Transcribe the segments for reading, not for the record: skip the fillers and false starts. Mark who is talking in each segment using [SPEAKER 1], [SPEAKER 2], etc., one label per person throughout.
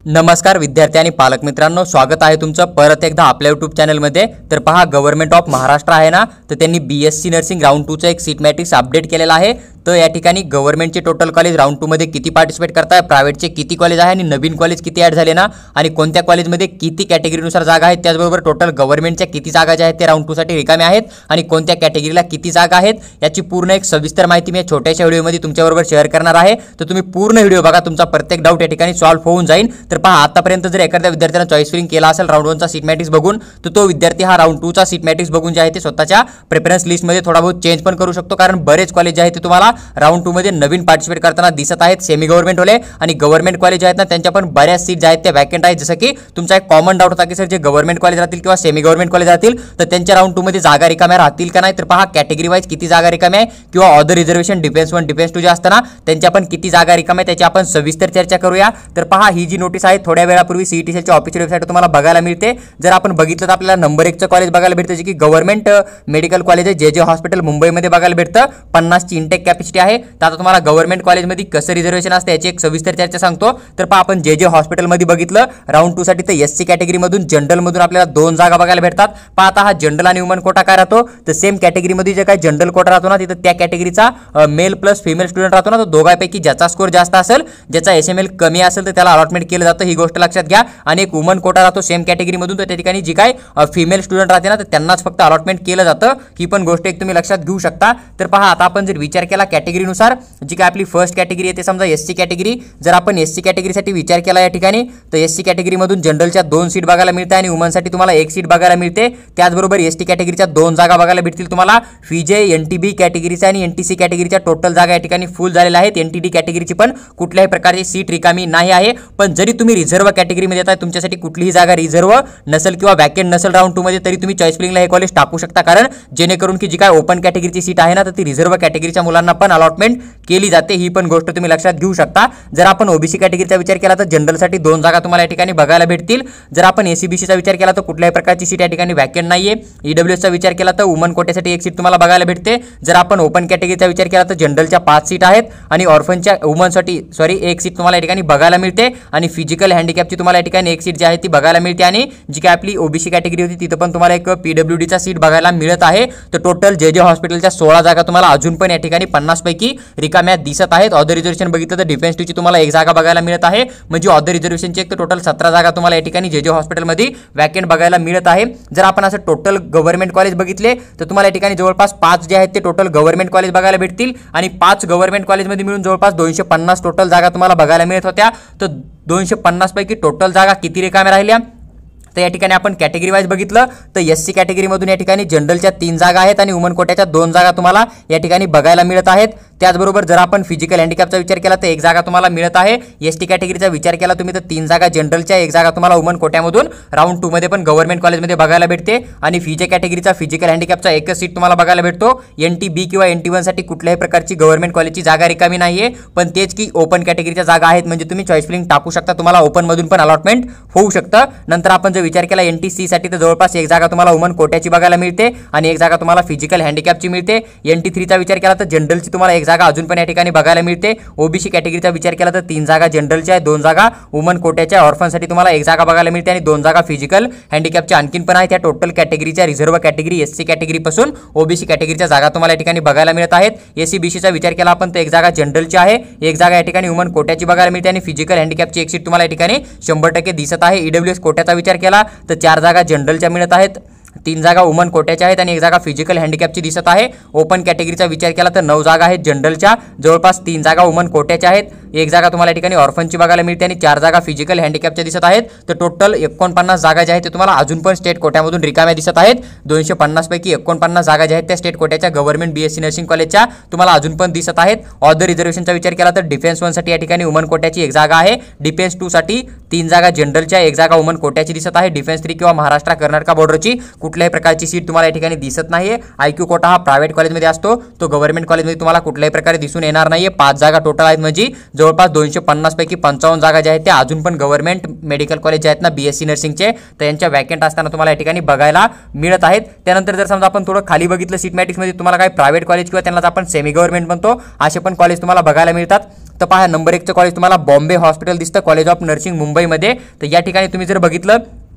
[SPEAKER 1] नमस्कार विद्यार्थी आणि पालक मित्रांनो, स्वागत आहे तुमचं परत एकदा आपल्या यूट्यूब चॅनलमध्ये। तर पहा, गव्हर्नमेंट ऑफ महाराष्ट्र आहे ना, तर त्यांनी BSc नर्सिंग राऊंड 2 चा एक सीट मॅट्रिक्स अपडेट केलेला आहे। तर या ठिकाणी गव्हर्नमेंटचे टोटल कॉलेज राऊंड 2 मध्ये किती पार्टिसिपेट करताय, प्रायव्हेटचे किती कॉलेज आहे आणि नवीन कॉलेज किती ॲड झाले ना, आणि कोणत्या कॉलेजमध्ये किती कॅटेगरीनुसार जागा आहेत, त्याचबरोबर टोटल गव्हर्नमेंटच्या किती जागा ज्या आहेत ते राऊंड 2 साठी रिकामे आहेत आणि कोणत्या कॅटेगरीला किती जागा आहेत, याची पूर्ण एक सविस्तर माहिती मी छोट्याशा व्हिडिओमध्ये तुमच्याबरोबर शेअर करणार आहे। तर तुम्ही पूर्ण व्हिडिओ बघा, तुमचा प्रत्येक डाऊट या ठिकाणी सॉल्व्ह होऊन जाईल। तर पहा, आतापर्यंत जर एखाद्या विद्यार्थ्याने चॉईस फिलिंग केला असेल राऊंड 1 चा सीट मॅट्रिक्स बघून, तर तो विद्यार्थी हा राऊंड 2 चा सीट मॅट्रिक्स बघून जे आहे ते स्वतःच्या प्रेफरन्स लिस्टमध्ये थोडा बहुत चेंज पण करू शकतो, कारण बरेच कॉलेज जे आहेत ते तुम्हाला राऊंड 2 मध्ये नवीन पार्टिसिपेट करताना दिसत आहेत। सेमी गव्हर्नमेंट वाले आणि गव्हर्नमेंट कॉलेज आहेत ना, त्यांच्या पण बऱ्याच सीट जे आहेत ते वॅकंट आहेत। जसं की तुमचा एक कॉमन डाऊट होता की सर, जे गव्हर्नमेंट कॉलेज राहतील किंवा सेमी गव्हर्नमेंट कॉलेज राहतील, तर त्यांच्या राऊंड 2 मध्ये जागा रिकाम्या राहतील का नाही। तर पहा, कॅटेगरी वाईज किती जागा रिकाम्या आहे किंवा ऑदर रिझर्वेशन डिफेन्स 1 डिफेन्स 2 जे असताना त्यांच्या पण किती जागा रिकाम्या आहे, त्याची आपण सविस्तर चर्चा करूया। तर पहा, ही जी नोटीस आहे थोड्या वेळापूर्वी CET सेलच्या ऑफिशियल वेबसाईट तुम्हाला बघायला मिळते। जर आपण बघितलं तर आपल्याला नंबर 1 चं कॉलेज बघायला भेटतं, जे की गव्हर्नमेंट मेडिकल कॉलेज आहे, जे हॉस्पिटल मुंबईमध्ये बघायला भेटतं। 50 ची इंटेक कॅपॅसिटी आहे। तर आता तुम्हाला गव्हर्नमेंट कॉलेजमध्ये कसं रिझर्वेशन असतं याची एक सविस्तर चर्चा सांगतो। तर पहा, आपण जे हॉस्पिटलमध्ये बघितलं राऊंड 2 साठी, तर SC कॅटेगरीमधून जनरलमधून आपल्याला 2 जागा बघायला भेटतात। पहा, आता हा जनरल आणि वुमन कोटा काय राहतो, तर सेम कॅटेगरीमध्ये जे काय जनरल कोटा राहतो ना, तिथं त्या कॅटेगरीचा मेल प्लस फिमेल स्टुडंट राहतो ना, तो दोघांपैकी ज्याचा स्कोर जास्त असेल, ज्याचा SML कमी असेल, तर त्याला अलॉटमेंट केलं जातं। ही गोष्ट लक्षात घ्या। आणि एक वुमन कोटा राहतो सेम कॅटेगरीमधून, तर त्या ठिकाणी जी काय फिमेल स्टुडंट राहते ना, तर त्यांनाच फक्त अलॉटमेंट केलं जातं। ही पण गोष्ट एक तुम्ही लक्षात घेऊ शकता। तर पहा, आता आपण जर विचार केला कॅटेगरीनुसार, जी काय आपली फर्स्ट कॅटेगरी आहे ते समजा SC कॅटेगरी, जर आपण SC कॅटेगरीसाठी विचार केला या ठिकाणी, तर SC कॅटेगरीमधून जनरलच्या 2 सीट बघायला मिळते आणि वुमनसाठी तुम्हाला 1 सीट बघायला मिळते। त्याचबरोबर ST कॅटेगरीच्या 2 जागा बघायला भेटतील तुम्हाला। FIJE NTB कॅटेगरीच्या आणि NTC कॅटेगरीच्या टोटल जागा या ठिकाणी फुल झालेल्या आहेत। NTD कॅटेगरीची पण कुठल्याही प्रकारची सीट रिकामी नाही आहे। पण जरी तुम्ही रिझर्व्ह कॅटेगरीमध्ये येताय, तुमच्यासाठी कुठलीही जागा रिझर्व्ह नसेल किंवा वॅकेंट नसेल राऊंड 2 मध्ये, तरी तुम्ही चॉईस फिलिंगला हे कॉलेज टाकू शकता, कारण जेणेकरून की जी काय ओपन कॅटेगरीची सीट आहे ना, तर ती रिझर्व्ह कॅटेगरीच्या मुलांना पण अलॉटमेंट केली जाते। ही पण गोष्ट तुम्ही लक्षात घेऊ शकता। जर आपण OBC कॅटेगरीचा विचार केला तर जनरलसाठी 2 जागा तुम्हाला या ठिकाणी बघायला भेटतील। जर आपण ACBCचा विचार केला तर कुठल्याही प्रकारची सीट या ठिकाणी वॅकेंट नाहीये। EWSचा विचार केला तर वुमन कोट्यासाठी 1 सीट तुम्हाला बघायला भेटते। जर आपण ओपन कॅटेगरीचा विचार केला तर जनरलच्या 5 सीट आहेत आणि ऑर्फनच्या वुमनसाठी 1 सीट तुम्हाला या ठिकाणी बघायला मिळते आणि फिजिकल हँडिकॅपची तुम्हाला या ठिकाणी 1 सीट जी आहे ती बघायला मिळते। आणि जी काय आपली OBC कॅटेगरी होती तिथं पण तुम्हाला एक PWDचा सीट बघायला मिळत आहे। तर टोटल जे हॉस्पिटलच्या 16 जागा तुम्हाला अजून पण या ठिकाणी 50 पैकी रिकाम्या दिसत आहेत। ऑदर रिझर्वेशन बघितलं तर डिफेन्स 2 ची तुम्हाला 1 जागा बघायला मिळत आहे, म्हणजे ऑदर रिझर्वेशनची एक टोटल 17 जागा तुम्हाला या ठिकाणी जे हॉस्पिटलमध्ये वॅकेंट बघायला मिळत आहे। जर आपण असं टोटल गव्हर्नमेंट कॉलेज बघितले तर तुम्हाला या ठिकाणी जवळपास 5 जे आहेत ते टोटल गव्हर्नमेंट कॉलेज बघायला भेटतील आणि 5 गव्हर्नमेंट कॉलेजमध्ये मिळून जवळपास 250 टोटल जागा तुम्हाला बघायला मिळत होत्या। तर 250 पैकी टोटल जागा किती रिकाम्या राहिल्या, तर या ठिकाणी आपण कॅटेगरी वाईज बघितलं तर SC कॅटेगरीमधून या ठिकाणी जनरलच्या 3 जागा आहेत आणि वुमन कोट्याच्या 2 जागा तुम्हाला या ठिकाणी बघायला मिळत आहेत। त्याचबरोबर जर आपण फिजिकल हँडिकॅपचा विचार केला तर 1 जागा तुम्हाला मिळत आहे। ST कॅटेगरीचा विचार केला तुम्ही तर 3 जागा जनरलच्या, 1 जागा तुम्हाला वुमन कोट्यामधून राऊंड 2 मध्ये पण गव्हर्नमेंट कॉलेजमध्ये बघायला भेटते। आणि FIJE कॅटेगरीचा फिजिकल हँडिकॅपचा 1च सीट तुम्हाला बघायला भेटतो। NTB किंवा NT1 साठी कुठल्याही प्रकारची गव्हर्नमेंट कॉलेजची जागा रिकामी नाहीये, पण तेच की ओपन कॅटेगरीच्या जागा आहेत, म्हणजे तुम्ही चॉईस फिलिंग टाकू शकता, तुम्हाला ओपन मधून पण अलॉटमेंट होऊ शकतं। नंतर आपण जर विचार केला NTC साठी तर जवळपास 1 जागा तुम्हाला वुमन कोट्याची बघायला मिळते आणि 1 जागा तुम्हाला फिजिकल हँडिकॅपची मिळते। NT3 चा विचार केला तर जनरलची तुम्हाला 1 जागा अजून पण या ठिकाणी बघायला मिळते। OBC कॅटेगरीचा विचार केला तर 3 जागा जनरलच्या आहे, 2 जागा वुमन कोट्याच्या, ऑर्फनसाठी तुम्हाला 1 जागा बघायला मिळते आणि 2 जागा फिजिकल हँडिकॅपच्या आणखीन पण आहेत। त्या टोटल कॅटेगरीच्या रिझर्व्ह कॅटेगरी SC कॅटेगरी पासून OBC कॅटेगरीच्या जागा तुम्हाला या ठिकाणी बघायला मिळत आहेत। ACBCचा विचार केला आपण तर 1 जागा जनरलची आहे, 1 जागा या ठिकाणी वुमन कोट्याची बघायला मिळते आणि फिजिकल हँडिकॅपची 1 सीट तुम्हाला या ठिकाणी 100% दिसत आहे। EWS कोट्याचा विचार केला तर 4 जागा जनरलच्या मिळत आहेत, 3 जागा वुमन कोट्याच्या आहेत आणि 1 जागा फिजिकल हँडिकॅपची दिसत आहे। ओपन कॅटेगरीचा विचार केला तर 9 जागा आहेत जनरलच्या, जवळपास 3 जागा वुमन कोट्याच्या आहेत, 1 जागा तुम्हाला या ठिकाणी ऑर्फनची बघायला मिळते आणि 4 जागा फिजिकल हँडिकॅपच्या दिसत आहेत। तर टोटल 49 जागा ज्या आहेत ते तुम्हाला अजून पण स्टेट कोट्यामधून रिकाम्या दिसत आहेत। 250 पैकी 49 जागा ज्या आहेत त्या स्टेट कोट्याच्या गव्हर्नमेंट BSc नर्सिंग कॉलेजच्या तुम्हाला अजून पण दिसत आहेत। ऑदर रिझर्वेशनचा विचार केला तर डिफेन्स 1 साठी या ठिकाणी वुमन कोट्याची 1 जागा आहे, डिफेन्स 2 साठी 3 जागा जनरलच्या, 1 जागा वुमन कोट्याची दिसत आहे। डिफेन्स 3 किंवा महाराष्ट्र कर्नाटक बॉर्डरची कुठल्याही प्रकारची सीट तुम्हाला या ठिकाणी दिसत नाहीये। IQ कोटा हा प्रायव्हेट कॉलेजमध्ये असतो, तो गव्हर्नमेंट कॉलेजमध्ये तुम्हाला कुठल्याही प्रकारे दिसून येणार नाहीये। 5 जागा टोटल आहेत, म्हणजे जवळपास 250 पैकी 55 जागा ज्या आहेत त्या अजून पण गव्हर्नमेंट मेडिकल कॉलेज जे आहेत ना BSc नर्सिंगचे, तर यांच्या वॅकंट असताना तुम्हाला या ठिकाणी बघायला मिळत आहेत। त्यानंतर जर समजा आपण थोडं खाली बघितलं सीट मॅट्रिक्समध्ये, तुम्हाला काही प्रायव्हेट कॉलेज किंवा त्यांना आपण सेमी गव्हर्नमेंट म्हणतो असे पण कॉलेज तुम्हाला बघायला मिळतात। तर पहा, नंबर 1चं कॉलेज तुम्हाला बॉम्बे हॉस्पिटल दिसतं, कॉलेज ऑफ नर्सिंग मुंबईमध्ये। तर या ठिकाणी तुम्ही जर बघितलं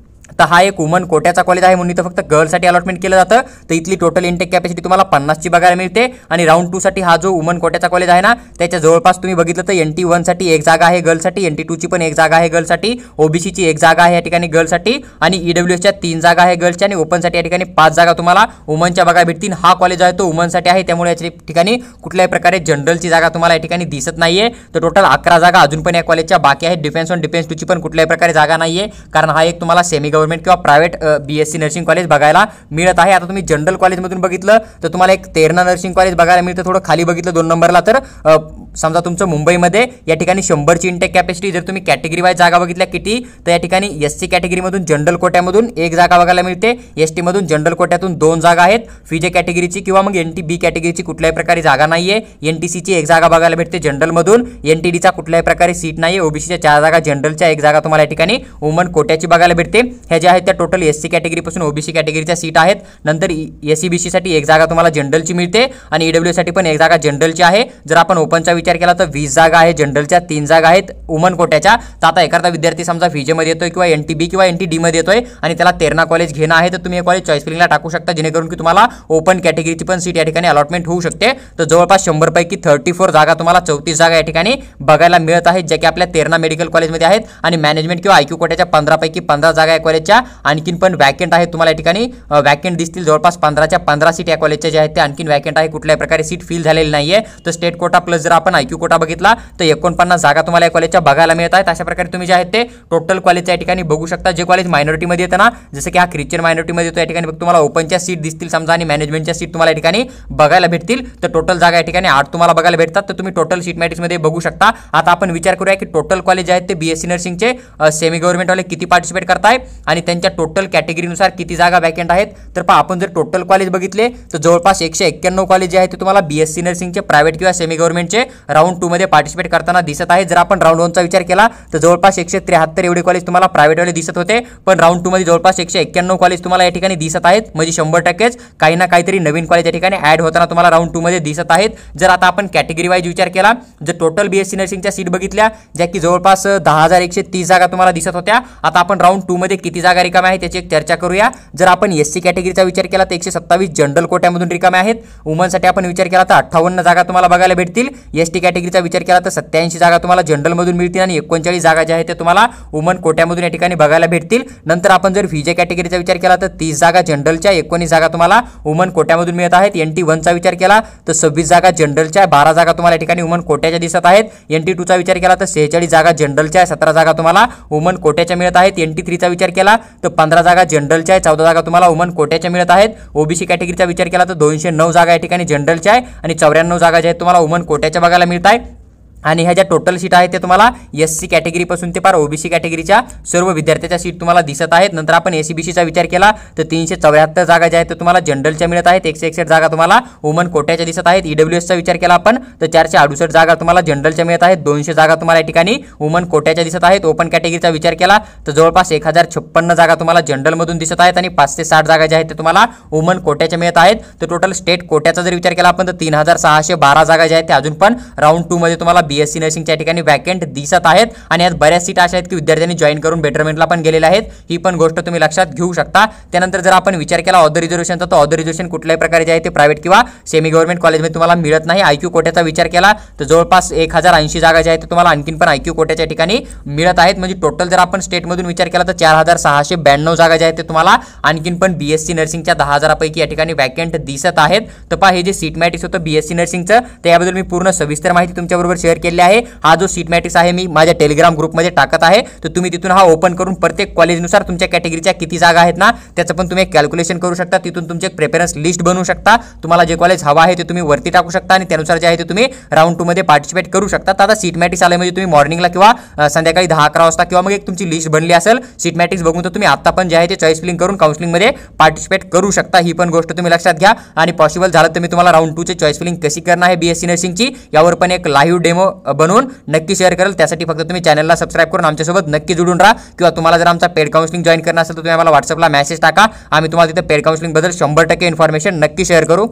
[SPEAKER 1] तर हा एक वुमन कोट्याचा कॉलेज आहे, म्हणून इथं फक्त गर्ल्ससाठी अलॉटमेंट केलं जातं। तर इथली टोटल इनटेक कॅपॅसिटी तुम्हाला 50 ची बघायला मिळते। आणि राऊंड 2 साठी हा जो वुमन कोट्याचा कॉलेज आहे ना, त्याच्या जवळपास तुम्ही बघितलं तर NT1 साठी एक जागा आहे गर्ल्ससाठी, NT2 ची पण एक जागा आहे गर्ल्ससाठी, OBC ची एक जागा आहे या ठिकाणी गर्ल्ससाठी, आणि EWS च्या 3 जागा आहे गर्ल्सच्या, आणि ओपनसाठी या ठिकाणी 5 जागा तुम्हाला वुमनच्या बघायला भेटतील। हा कॉलेज आहे तो वुमनसाठी आहे, त्यामुळे या ठिकाणी कुठल्याही प्रकारे जनरलची जागा तुम्हाला या ठिकाणी दिसत नाहीये। तर टोटल 11 जागा अजून पण या कॉलेजच्या बाकी आहेत। डिफेन्स 1 डिफेन्स 2 ची पण कुठल्याही प्रकारे जागा नाहीये, कारण हा एक तुम्हाला सेमी गव्हर्नमेंट किंवा प्रायव्हेट BSc नर्सिंग कॉलेज बघायला मिळत आहे। आता तुम्ही जनरल कॉलेजमधून बघितलं तर तुम्हाला एक तेरणा नर्सिंग कॉलेज बघायला मिळतं, थोडं खाली बघितलं 2 नंबरला, तर समजा तुमचं मुंबईमध्ये या ठिकाणी 100 ची इंटेक कॅपॅसिटी। जर तुम्ही कॅटेगरी वाईज जागा बघितल्या किती, तर या ठिकाणी SC कॅटेगरीमधून जनरल कोट्यामधून एक जागा बघायला मिळते, ST मधून जनरल कोट्यातून 2 जागा आहेत, फिजे कॅटेगरीची किंवा मग NTB कॅटेगरीची कुठल्याही प्रकारे जागा नाहीये, NTC ची एक जागा बघायला भेटते जनरल मधून, NTD चा कुठल्याही प्रकारे सीट नाहीये, OBC च्या 4 जागा, जनरलच्या एक जागा तुम्हाला या ठिकाणी वुमन कोट्याची बघायला भेटते। ह्या ज्या आहेत त्या टोटल SC कॅटेगरी पासून OBC कॅटेगरीच्या सीट आहेत। नंतर SEBC साठी एक जागा तुम्हाला जनरलची मिळते, आणि EWS साठी पण एक जागा जनरलची आहे। जर आपण ओपनचा विचार केला तर 20 जागा आहे जनरलच्या, 3 जागा आहेत वुमन कोट्याच्या। तर आता एखादा विद्यार्थी समजा फिजे मध्ये येतोय किंवा NTB किंवा NTD मध्ये येतोय आणि त्याला तेरणा कॉलेज घेणं आहे, तर तुम्ही हे कॉलेज चॉईस फिलिंगला टाकू शकता, जेणेकरून की तुम्हाला ओपन कॅटेगरीची पण सीट या ठिकाणी अलॉटमेंट होऊ शकते। तर जवळपास 100 पैकी 34 जागा तुम्हाला 34 जागा या ठिकाणी बघायला मिळत आहेत, ज्या की आपल्या तेरणा मेडिकल कॉलेजमध्ये आहेत। आणि मॅनेजमेंट किंवा IQ कोट्याच्या 15 पैकी 15 जागा या कॉलेजच्या आणखीन पण वॅकंट आहेत, तुम्हाला या ठिकाणी वॅकंट दिसतील। जवळपास 15च्या 15 सीट या कॉलेजच्या ज्या आहेत त्या आणखीन वॅकंट आहे, कुठल्याही प्रकारे सीट फिल झालेली नाहीये। तर स्टेट कोटा प्लस जर आपण IQ कोटा बघितला तर 49 जागा तुम्हाला या कॉलेजच्या बघायला मिळत आहेत। अशा प्रकारे तुम्ही जे आहेत ते टोटल कॉलेजच्या ठिकाणी बघू शकता। जे कॉलेज मायनॉरिटीमध्ये येतं ना, जसं की हा ख्रिश्चन मायनॉरिटीमध्ये येतो, या ठिकाणी तुम्हाला ओपनच्या सीट दिसतील समजा, आणि मॅनेजमेंटच्या सीट तुम्हाला या ठिकाणी बघायला भेटतील। तर टोटल जागा या ठिकाणी 8 तुम्हाला बघायला भेटतात। तर तुम्ही टोटल सीट मॅट्रिक्समध्ये बघू शकता। आता आपण विचार करूया की टोटल कॉलेज आहेत ते BSc नर्सिंगचे सेमी गव्हर्नमेंट वाले किती पार्टिसिपेट करताय आणि त्यांच्या टोटल कॅटेगरीनुसार किती जागा वॅकंट आहेत। तर पहा, आपण जर टोटल कॉलेज बघितले तर जवळपास 191 कॉलेज जे आहेत ते तुम्हाला BSc नर्सिंगचे प्रायव्हेट किंवा सेमी गव्हर्नमेंटचे राऊंड 2 मध्ये पार्टिसिपेट करताना दिसत आहेत। जर आपण राऊंड 1 चा विचार केला तर जवळपास 173 एवढे कॉलेज तुम्हाला प्रायव्हेट वाले दिसत होते, पण राऊंड 2 मध्ये जवळपास 191 कॉलेज तुम्हाला या ठिकाणी दिसत आहेत, म्हणजे 100%च काही ना काहीतरी नवीन कॉलेज या ठिकाणी ऍड होताना तुम्हाला राऊंड 2 मध्ये दिसत आहेत। जर आता आपण कॅटेगरी वाईज विचार केला, जर टोटल BSc नर्सिंगच्या सीट बघितल्या, ज्या की जवळपास 10,130 जागा तुम्हाला दिसत होत्या, आता आपण राऊंड 2 मध्ये किती जागा रिकाम्या आहेत त्याची एक चर्चा करूया। जर आपण SC कॅटेगरीचा विचार केला तर 127 जनरल कोट्यामधून रिकाम्या आहेत, वुमनसाठी आपण विचार केला तर 58 जागा तुम्हाला बघायला भेटतील, ST कॅटेगरीचा विचार केला तर 87 जागा तुम्हाला जनरल मधून मिळतील, आणि 39 जागा ज्या आहेत ते तुम्हाला वुमन कोट्यामधून या ठिकाणी बघायला भेटतील। नंतर आपण जर फिजे कॅटेगरीचा विचार केला तर 30 जागा जनरलच्या, 19 जागा तुम्हाला वुमन कोट्यामधून मिळत आहेत। NT1 चा विचार केला तर 26 जागा जनरलच्या, 12 जागा तुम्हाला या ठिकाणी वुमन कोट्याच्या दिसत आहेत। NT2 चा विचार केला तर 46 जागा जनरलच्या, 17 जागा तुम्हाला वुमन कोट्याच्या मिळत आहेत। NT3 चा विचार केला तर 15 जागा जनरलच्या, 14 जागा तुम्हाला वुमन कोट्याच्या मिळत आहेत। OBC कॅटेगरीचा विचार केला तर 209 जागा या ठिकाणी जनरलच्या आहे, आणि 94 जागा ज्या आहेत तुम्हाला वुमन कोट्याच्या बघायला मिळत आहेत। आणि ह्या ज्या टोटल सीट आहेत ते तुम्हाला SC कॅटेगरी पासून ते पार OBC कॅटेगरीच्या सर्व विद्यार्थ्यांच्या सीट तुम्हाला दिसत आहेत। नंतर आपण ACBC चा विचार केला तर 374 जागा ज्या आहेत ते तुम्हाला जनरलच्या मिळत आहेत, 161 जागा तुम्हाला वुमन कोट्याच्या दिसत आहेत। EWS चा विचार केला आपण तर 468 जागा तुम्हाला जनरलच्या मिळत आहेत, 200 जागा तुम्हाला या ठिकाणी वुमन कोट्याच्या दिसत आहेत। ओपन कॅटेगरीचा विचार केला तर जवळपास 1056 जागा तुम्हाला जनरल मधून दिसत आहेत, आणि 5 ते 60 जागा ज्या आहेत ते तुम्हाला वुमन कोट्याच्या मिळत आहेत। तर टोटल स्टेट कोट्याचा जर विचार केला आपण तर 3612 जागा ज्या आहेत ते अजून पण राऊंड 2 मध्ये तुम्हाला BSc नर्सिंगच्या ठिकाणी वॅकंट दिसत आहेत, आणि यात बऱ्याच सीट अशा आहेत की विद्यार्थ्यांनी जॉईन करून बेटरमेंटला पण गेलेले आहेत। ही पण गोष्ट तुम्ही लक्षात घेऊ शकता। त्यानंतर जर आपण विचार केला ऑदर रिझर्वेशनचा, तर ऑदर रिझर्वेशन कुठल्याही प्रकारे जे आहे ते प्रायव्हेट किंवा सेमी गव्हर्नमेंट कॉलेजमध्ये तुम्हाला मिळत नाही। IQ कोट्याचा विचार केला तर जवळपास 1080 जागा ज्या आहेत तुम्हाला आणखीन पण IQ कोट्याच्या ठिकाणी मिळत आहेत, म्हणजे टोटल जर आपण स्टेटमधून विचार केला तर 4692 जागा ज्या आहेत ते तुम्हाला आणखीन पण BSc नर्सिंगच्या 10,000 पैकी या ठिकाणी वॅकंट दिसत आहेत। तर पहा, हे जे सीट मॅट्रिक्स होतं BSc नर्सिंगचं, त्याबद्दल मी पूर्ण सविस्तर माहिती तुमच्याबरोबर शेअर केले आहे। हा जो सीट मॅट्रिक्स आहे मी माझ्या टेलिग्राम ग्रुपमध्ये टाकत आहे, तर तुम्ही तिथून हा ओपन करून प्रत्येक कॉलेजनुसार तुमच्या कॅटेगरीच्या किती जागा आहेत ना त्याचं पण तुम्ही कॅल्क्युलेशन करू शकता। तिथून तुमचे प्रेफरन्स लिस्ट बनवू शकता। तुम्हाला जे कॉलेज हवा आहे ते तुम्ही वरती टाकू शकता आणि त्यानुसार जे आहे ते तुम्ही राउंड 2 मध्ये पार्टिसिपेट करू शकता। आता सीट मॅट्रिक्स आले म्हणजे तुम्ही मॉर्निंगला किंवा संध्याकाळी 10-11 वाजता किंवा मग एक तुमची लिस्ट बनली असेल सीट मॅट्रिक्स बघून, तर तुम्ही आता पण जे आहे ते चॉईस फिलिंग करून काउन्सिलिंग मध्ये पार्टिसिपेट करू शकता। ही पण गोष्ट तुम्ही लक्षात घ्या आणि पॉसिबल झालं तर मी तुम्हाला राउंड 2 चे चॉईस फिलिंग कशी करणार आहे बीएससी नर्सिंगची यावर पण एक लाईव्ह डेमो बनवून नक्की शेअर करेल। त्यासाठी फक्त तुम्ही चॅनलला सबस्क्राइब करून आमच्यासोबत नक्की जोडून राहा, किंवा तुम्हाला जर आमचा पेड काउन्सिलिंग जॉइन करणार असेल तर तुम्ही आम्हाला व्हॉट्सअपला मेसेज टाका, आम्ही तुम्हाला तिथे पेड काउन्सिलिंग बद्दल 100% इन्फॉर्मेशन नक्की शेअर करू।